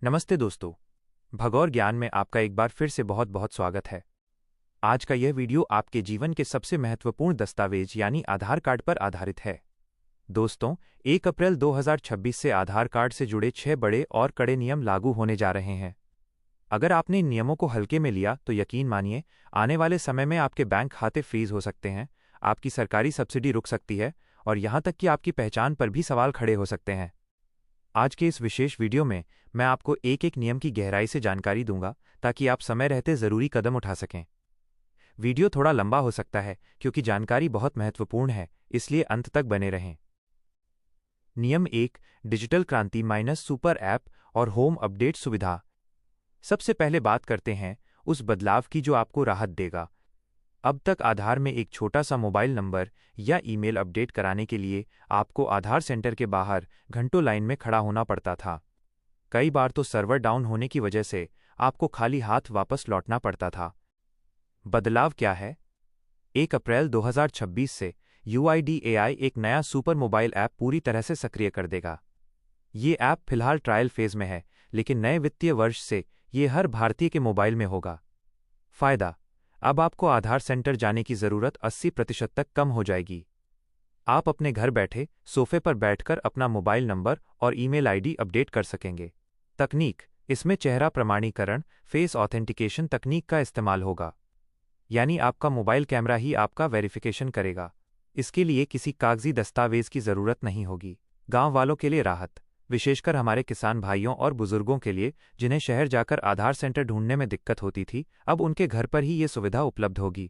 नमस्ते दोस्तों, भगोड़ ज्ञान में आपका एक बार फिर से बहुत बहुत स्वागत है। आज का यह वीडियो आपके जीवन के सबसे महत्वपूर्ण दस्तावेज यानी आधार कार्ड पर आधारित है। दोस्तों, 1 अप्रैल 2026 से आधार कार्ड से जुड़े 6 बड़े और कड़े नियम लागू होने जा रहे हैं। अगर आपने इन नियमों को हल्के में लिया तो यकीन मानिए, आने वाले समय में आपके बैंक खाते फ्रीज हो सकते हैं, आपकी सरकारी सब्सिडी रुक सकती है और यहाँ तक कि आपकी पहचान पर भी सवाल खड़े हो सकते हैं। आज के इस विशेष वीडियो में मैं आपको एक एक नियम की गहराई से जानकारी दूंगा ताकि आप समय रहते जरूरी कदम उठा सकें। वीडियो थोड़ा लंबा हो सकता है क्योंकि जानकारी बहुत महत्वपूर्ण है, इसलिए अंत तक बने रहें। नियम 1, डिजिटल क्रांति माइनस सुपर ऐप और होम अपडेट सुविधा। सबसे पहले बात करते हैं उस बदलाव की जो आपको राहत देगा। अब तक आधार में एक छोटा सा मोबाइल नंबर या ईमेल अपडेट कराने के लिए आपको आधार सेंटर के बाहर घंटों लाइन में खड़ा होना पड़ता था। कई बार तो सर्वर डाउन होने की वजह से आपको खाली हाथ वापस लौटना पड़ता था। बदलाव क्या है? 1 अप्रैल 2026 से UIDAI एक नया सुपर मोबाइल ऐप पूरी तरह से सक्रिय कर देगा। ये ऐप फिलहाल ट्रायल फेज में है, लेकिन नए वित्तीय वर्ष से ये हर भारतीय के मोबाइल में होगा। फायदा: अब आपको आधार सेंटर जाने की जरूरत 80% तक कम हो जाएगी। आप अपने घर बैठे सोफे पर बैठकर अपना मोबाइल नंबर और ईमेल आईडी अपडेट कर सकेंगे। तकनीक: इसमें चेहरा प्रमाणीकरण फेस ऑथेंटिकेशन तकनीक का इस्तेमाल होगा, यानी आपका मोबाइल कैमरा ही आपका वेरिफिकेशन करेगा। इसके लिए किसी कागजी दस्तावेज की जरूरत नहीं होगी। गांव वालों के लिए राहत, विशेषकर हमारे किसान भाइयों और बुजुर्गों के लिए जिन्हें शहर जाकर आधार सेंटर ढूंढने में दिक्कत होती थी, अब उनके घर पर ही ये सुविधा उपलब्ध होगी।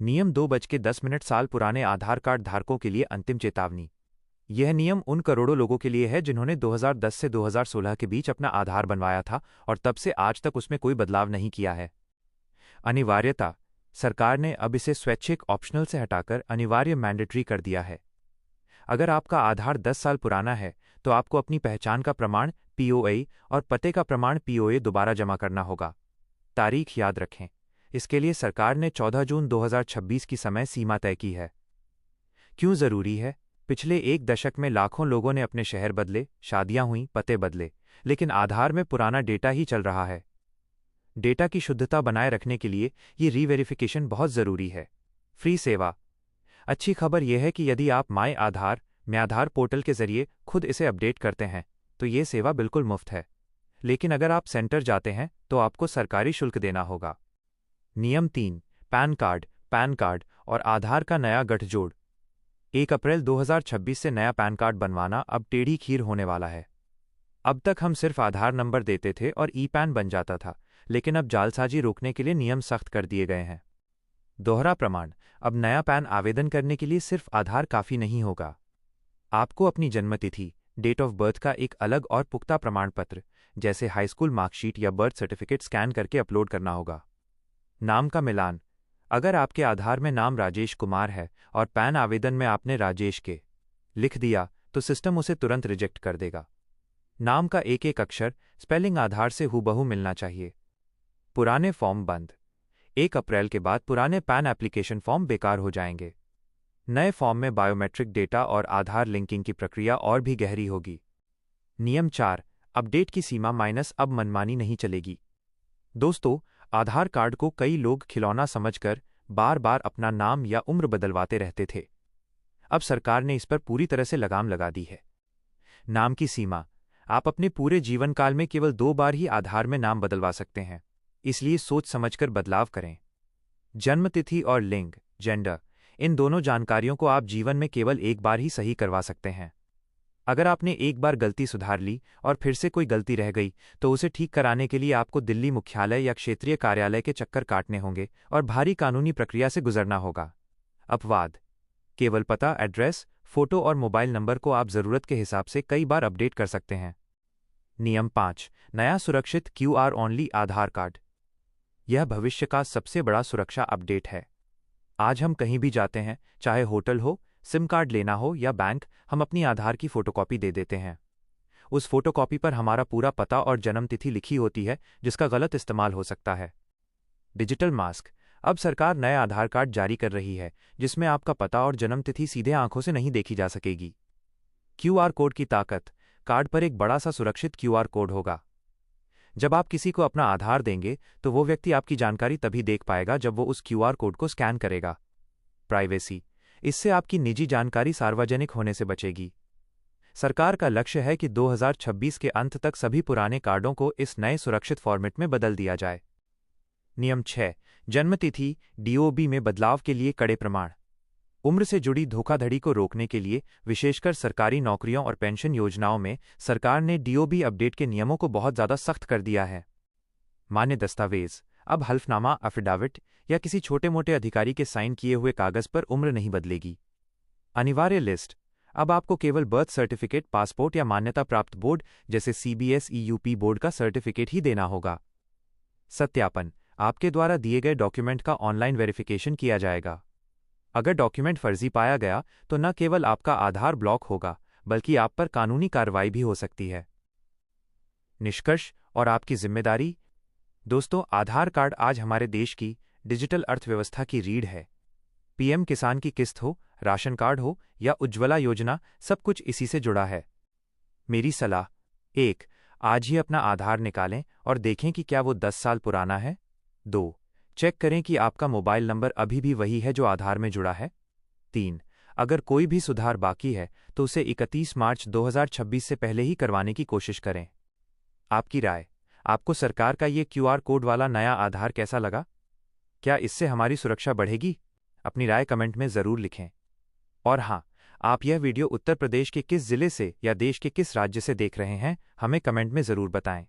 नियम 2:10 साल पुराने आधार कार्ड धारकों के लिए अंतिम चेतावनी। यह नियम उन करोड़ों लोगों के लिए है जिन्होंने 2010 से 2016 के बीच अपना आधार बनवाया था और तब से आज तक उसमें कोई बदलाव नहीं किया है। अनिवार्यता: सरकार ने अब इसे स्वैच्छिक ऑप्शनल से हटाकर अनिवार्य मैंडेटरी कर दिया है। अगर आपका आधार 10 साल पुराना है तो आपको अपनी पहचान का प्रमाण POA और पते का प्रमाण POA दोबारा जमा करना होगा। तारीख याद रखें, इसके लिए सरकार ने 14 जून 2026 की समय सीमा तय की है। क्यों जरूरी है? पिछले एक दशक में लाखों लोगों ने अपने शहर बदले, शादियां हुईं, पते बदले, लेकिन आधार में पुराना डेटा ही चल रहा है। डेटा की शुद्धता बनाए रखने के लिए ये रीवेरिफिकेशन बहुत जरूरी है। फ्री सेवा: अच्छी खबर यह है कि यदि आप माय आधार में आधार पोर्टल के जरिए खुद इसे अपडेट करते हैं तो ये सेवा बिल्कुल मुफ्त है, लेकिन अगर आप सेंटर जाते हैं तो आपको सरकारी शुल्क देना होगा। नियम 3, पैन कार्ड और आधार का नया गठजोड़। 1 अप्रैल 2026 से नया पैन कार्ड बनवाना अब टेढ़ी खीर होने वाला है। अब तक हम सिर्फ आधार नंबर देते थे और ई-पैन बन जाता था, लेकिन अब जालसाजी रोकने के लिए नियम सख्त कर दिए गए हैं। दोहरा प्रमाण: अब नया पैन आवेदन करने के लिए सिर्फ आधार काफी नहीं होगा। आपको अपनी जन्मतिथि, डेट ऑफ बर्थ का एक अलग और पुख्ता प्रमाण पत्र, जैसे हाई स्कूल मार्कशीट या बर्थ सर्टिफिकेट स्कैन करके अपलोड करना होगा। नाम का मिलान: अगर आपके आधार में नाम राजेश कुमार है और पैन आवेदन में आपने राजेश के लिख दिया तो सिस्टम उसे तुरंत रिजेक्ट कर देगा। नाम का एक एक अक्षर स्पेलिंग आधार से हूबहू मिलना चाहिए। पुराने फॉर्म बंद: 1 अप्रैल के बाद पुराने पैन एप्लीकेशन फॉर्म बेकार हो जाएंगे। नए फॉर्म में बायोमेट्रिक डेटा और आधार लिंकिंग की प्रक्रिया और भी गहरी होगी। नियम 4, अपडेट की सीमा माइनस अब मनमानी नहीं चलेगी। दोस्तों, आधार कार्ड को कई लोग खिलौना समझकर बार बार अपना नाम या उम्र बदलवाते रहते थे। अब सरकार ने इस पर पूरी तरह से लगाम लगा दी है। नाम की सीमा: आप अपने पूरे जीवन काल में केवल 2 बार ही आधार में नाम बदलवा सकते हैं, इसलिए सोच समझकर बदलाव करें। जन्मतिथि और लिंग, जेंडर, इन दोनों जानकारियों को आप जीवन में केवल एक बार ही सही करवा सकते हैं। अगर आपने एक बार गलती सुधार ली और फिर से कोई गलती रह गई तो उसे ठीक कराने के लिए आपको दिल्ली मुख्यालय या क्षेत्रीय कार्यालय के चक्कर काटने होंगे और भारी कानूनी प्रक्रिया से गुजरना होगा। अपवाद: केवल पता, एड्रेस, फोटो और मोबाइल नंबर को आप जरूरत के हिसाब से कई बार अपडेट कर सकते हैं। नियम 5, नया सुरक्षित QR ओनली आधार कार्ड। यह भविष्य का सबसे बड़ा सुरक्षा अपडेट है। आज हम कहीं भी जाते हैं, चाहे होटल हो, सिम कार्ड लेना हो या बैंक, हम अपनी आधार की फोटोकॉपी दे देते हैं। उस फोटोकॉपी पर हमारा पूरा पता और जन्मतिथि लिखी होती है, जिसका गलत इस्तेमाल हो सकता है। डिजिटल मास्क: अब सरकार नए आधार कार्ड जारी कर रही है जिसमें आपका पता और जन्मतिथि सीधे आंखों से नहीं देखी जा सकेगी। QR कोड की ताकत: कार्ड पर एक बड़ा सा सुरक्षित QR कोड होगा। जब आप किसी को अपना आधार देंगे तो वो व्यक्ति आपकी जानकारी तभी देख पाएगा जब वो उस क्यूआर कोड को स्कैन करेगा। प्राइवेसी। इससे आपकी निजी जानकारी सार्वजनिक होने से बचेगी। सरकार का लक्ष्य है कि 2026 के अंत तक सभी पुराने कार्डों को इस नए सुरक्षित फॉर्मेट में बदल दिया जाए। नियम 6। जन्मतिथि डीओबी में बदलाव के लिए कड़े प्रमाण। उम्र से जुड़ी धोखाधड़ी को रोकने के लिए विशेषकर सरकारी नौकरियों और पेंशन योजनाओं में सरकार ने डीओबी अपडेट के नियमों को बहुत ज़्यादा सख्त कर दिया है। मान्य दस्तावेज। अब हल्फनामा, अफिडाविट या किसी छोटे मोटे अधिकारी के साइन किए हुए कागज पर उम्र नहीं बदलेगी। अनिवार्य लिस्ट। अब आपको केवल बर्थ सर्टिफिकेट, पासपोर्ट या मान्यता प्राप्त बोर्ड जैसे सीबीएसई यूपी बोर्ड का सर्टिफिकेट ही देना होगा। सत्यापन। आपके द्वारा दिए गए डॉक्यूमेंट का ऑनलाइन वेरिफिकेशन किया जाएगा। अगर डॉक्यूमेंट फर्जी पाया गया तो न केवल आपका आधार ब्लॉक होगा बल्कि आप पर कानूनी कार्रवाई भी हो सकती है। निष्कर्ष और आपकी जिम्मेदारी। दोस्तों, आधार कार्ड आज हमारे देश की डिजिटल अर्थव्यवस्था की रीढ़ है। पीएम किसान की किस्त हो, राशन कार्ड हो या उज्ज्वला योजना, सब कुछ इसी से जुड़ा है। मेरी सलाह। 1. आज ही अपना आधार निकालें और देखें कि क्या वो 10 साल पुराना है। 2. चेक करें कि आपका मोबाइल नंबर अभी भी वही है जो आधार में जुड़ा है। 3. अगर कोई भी सुधार बाकी है तो उसे 31 मार्च 2026 से पहले ही करवाने की कोशिश करें। आपकी राय। आपको सरकार का ये क्यूआर कोड वाला नया आधार कैसा लगा? क्या इससे हमारी सुरक्षा बढ़ेगी? अपनी राय कमेंट में ज़रूर लिखें। और हाँ, आप यह वीडियो उत्तर प्रदेश के किस जिले से या देश के किस राज्य से देख रहे हैं, हमें कमेंट में ज़रूर बताएं।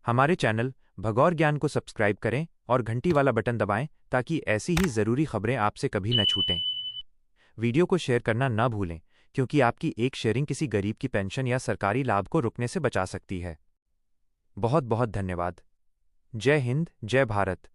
हमारे चैनल भगौर ज्ञान को सब्सक्राइब करें और घंटी वाला बटन दबाएं ताकि ऐसी ही ज़रूरी खबरें आपसे कभी न छूटें। वीडियो को शेयर करना न भूलें, क्योंकि आपकी एक शेयरिंग किसी गरीब की पेंशन या सरकारी लाभ को रुकने से बचा सकती है। बहुत बहुत धन्यवाद। जय हिंद, जय भारत।